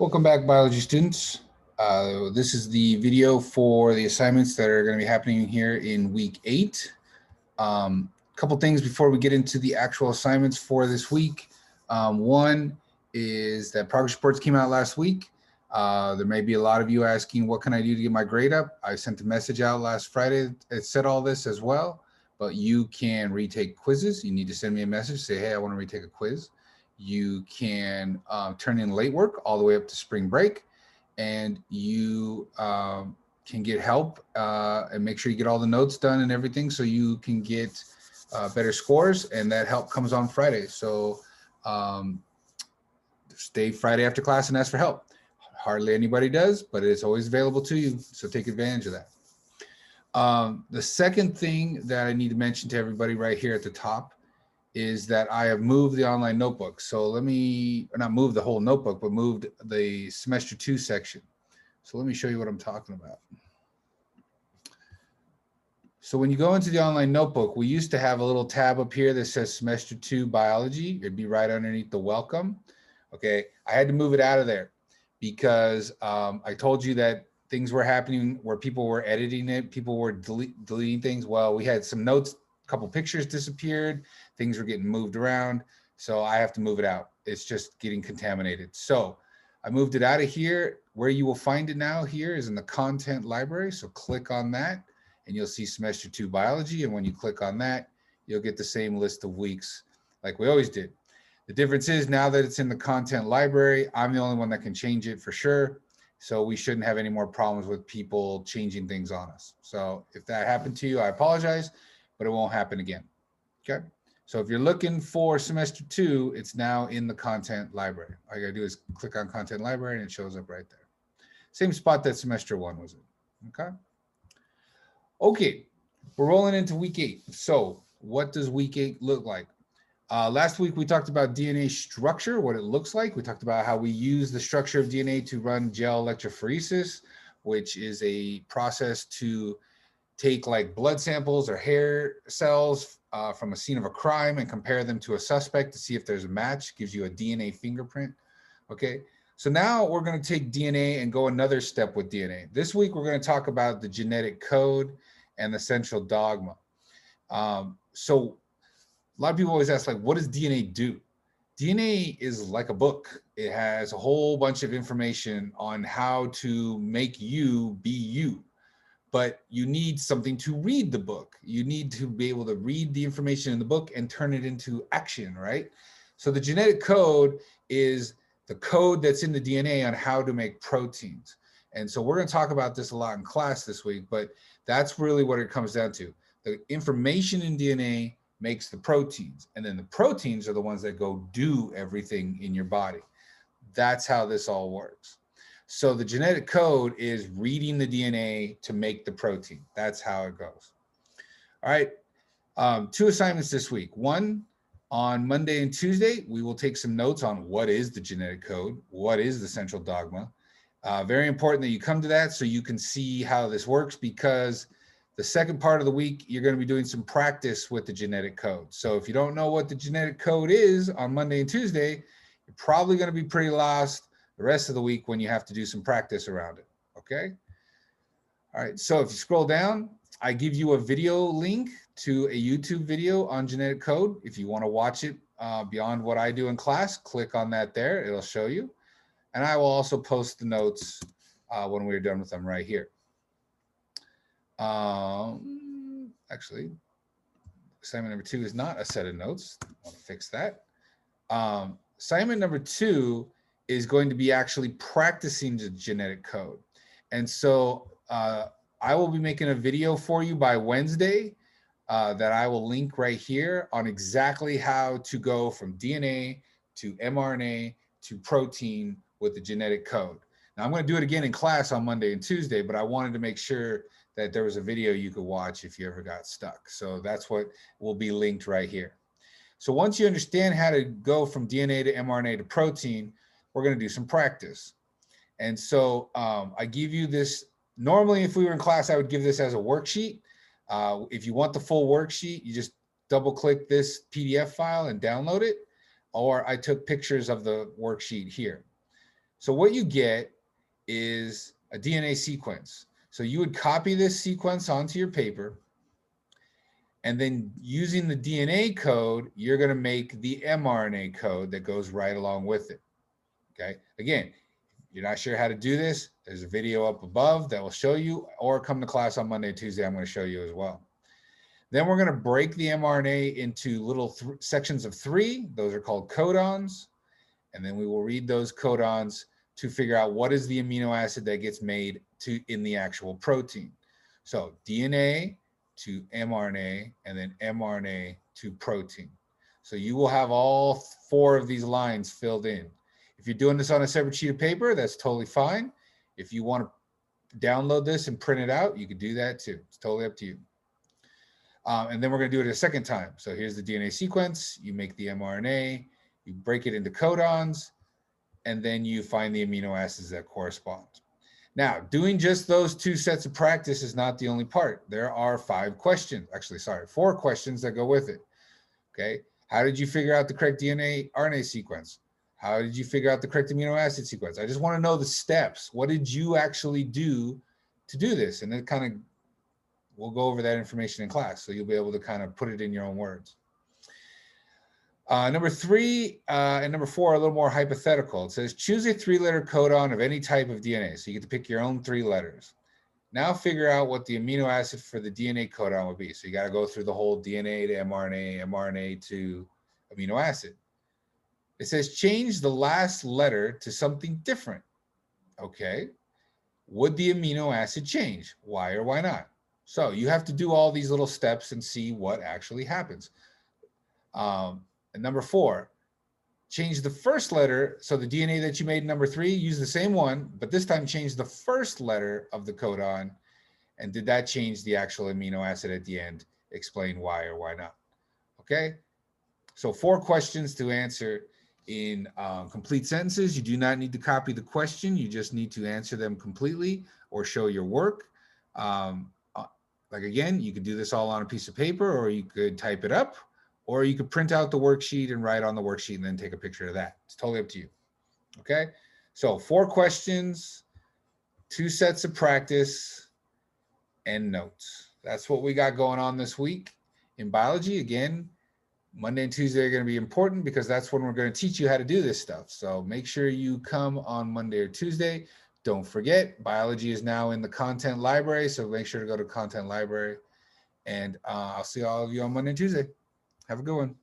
Welcome back, biology students. This is the video for the assignments that are going to be happening here in week 8. A couple things before we get into the actual assignments for this week. One is that progress reports came out last week. There may be a lot of you asking, what can I do to get my grade up? I sent a message out last Friday. It said all this as well, but you can retake quizzes. You need to send me a message, say, hey, I want to retake a quiz. You can turn in late work all the way up to spring break, and you can get help and make sure you get all the notes done and everything so you can get better scores, and that help comes on Friday. So stay Friday after class and ask for help. Hardly anybody does, but it's always available to you, so take advantage of that. The second thing that I need to mention to everybody right here at the top is that I have moved the online notebook. So let me, not move the whole notebook, but moved the semester 2 section. So let me show you what I'm talking about. So when you go into the online notebook, we used to have a little tab up here that says semester 2 biology. It'd be right underneath the welcome. Okay, I had to move it out of there because I told you that things were happening where people were editing it, people were deleting things. Well, we had some notes, a couple pictures disappeared, things were getting moved around, so I have to move it out. It's just getting contaminated. So I moved it out of here. Where you will find it now here is in the content library. So click on that and you'll see semester 2 biology. And when you click on that, you'll get the same list of weeks like we always did. The difference is now that it's in the content library, I'm the only one that can change it for sure. So we shouldn't have any more problems with people changing things on us. So if that happened to you, I apologize, but it won't happen again. Okay. So if you're looking for semester 2, it's now in the content library. All you gotta do is click on content library and it shows up right there. Same spot that semester 1 was in. Okay. Okay. We're rolling into week 8. So what does week 8 look like? Last week, we talked about DNA structure, what it looks like. We talked about how we use the structure of DNA to run gel electrophoresis, which is a process to take like blood samples or hair cells from a scene of a crime and compare them to a suspect to see if there's a match, gives you a DNA fingerprint. Okay, so now we're going to take DNA and go another step with DNA. This week, we're going to talk about the genetic code and the central dogma. So a lot of people always ask, like, what does DNA do? DNA is like a book. It has a whole bunch of information on how to make you be you. But you need something to read the book. You need to be able to read the information in the book and turn it into action, right? So the genetic code is the code that's in the DNA on how to make proteins. And so we're going to talk about this a lot in class this week, but that's really what it comes down to. The information in DNA makes the proteins, and then the proteins are the ones that go do everything in your body. That's how this all works. So the genetic code is reading the DNA to make the protein. That's how it goes. All right, 2 assignments this week. One, on Monday and Tuesday, we will take some notes on what is the genetic code, what is the central dogma. Very important that you come to that so you can see how this works, because the second part of the week, you're going to be doing some practice with the genetic code. So if you don't know what the genetic code is on Monday and Tuesday, you're probably going to be pretty lost the rest of the week when you have to do some practice around it. Okay. All right. So if you scroll down, I give you a video link to a YouTube video on genetic code. If you want to watch it beyond what I do in class, click on that there. It'll show you. And I will also post the notes when we're done with them right here. Actually, assignment number 2 is not a set of notes. I want to fix that. Assignment number 2 is going to be actually practicing the genetic code. And so I will be making a video for you by Wednesday that I will link right here on exactly how to go from DNA to mRNA to protein with the genetic code. Now I'm going to do it again in class on Monday and Tuesday, but I wanted to make sure that there was a video you could watch if you ever got stuck. So that's what will be linked right here. So once you understand how to go from DNA to mRNA to protein, we're going to do some practice. And so I give you this. Normally, if we were in class, I would give this as a worksheet. If you want the full worksheet, you just double click this PDF file and download it. Or I took pictures of the worksheet here. So what you get is a DNA sequence. So you would copy this sequence onto your paper, and then using the DNA code, you're going to make the mRNA code that goes right along with it. Okay. Again, you're not sure how to do this, there's a video up above that will show you, or come to class on Monday and Tuesday, I'm going to show you as well. Then we're going to break the mRNA into little sections of 3. Those are called codons. And then we will read those codons to figure out what is the amino acid that gets made in the actual protein. So DNA to mRNA, and then mRNA to protein. So you will have all 4 of these lines filled in. If you're doing this on a separate sheet of paper, that's totally fine. If you want to download this and print it out, you can do that too. It's totally up to you. And then we're going to do it a second time. So here's the DNA sequence. You make the mRNA, you break it into codons, and then you find the amino acids that correspond. Now, doing just those 2 sets of practice is not the only part. There are 4 questions that go with it. Okay. How did you figure out the correct DNA RNA sequence? How did you figure out the correct amino acid sequence? I just want to know the steps. What did you actually do to do this? And then we'll go over that information in class, so you'll be able to kind of put it in your own words. Number 3 and number 4 are a little more hypothetical. It says, choose a 3-letter codon of any type of DNA. So you get to pick your own 3 letters. Now figure out what the amino acid for the DNA codon would be. So you got to go through the whole DNA to mRNA, mRNA to amino acid. It says, change the last letter to something different. Okay. Would the amino acid change? Why or why not? So you have to do all these little steps and see what actually happens. And number 4, change the first letter. So the DNA that you made in number 3, use the same one, but this time change the first letter of the codon. And did that change the actual amino acid at the end? Explain why or why not. Okay. So 4 questions to answer in complete sentences. You do not need to copy the question. You just need to answer them completely or show your work. Like again, you could do this all on a piece of paper, or you could type it up, or you could print out the worksheet and write on the worksheet and then take a picture of that. It's totally up to you. Okay. So 4 questions, 2 sets of practice, and notes. That's what we got going on this week in biology. Again, Monday and Tuesday are going to be important because that's when we're going to teach you how to do this stuff. So make sure you come on Monday or Tuesday. Don't forget, biology is now in the content library. So make sure to go to content library. And I'll see all of you on Monday and Tuesday. Have a good one.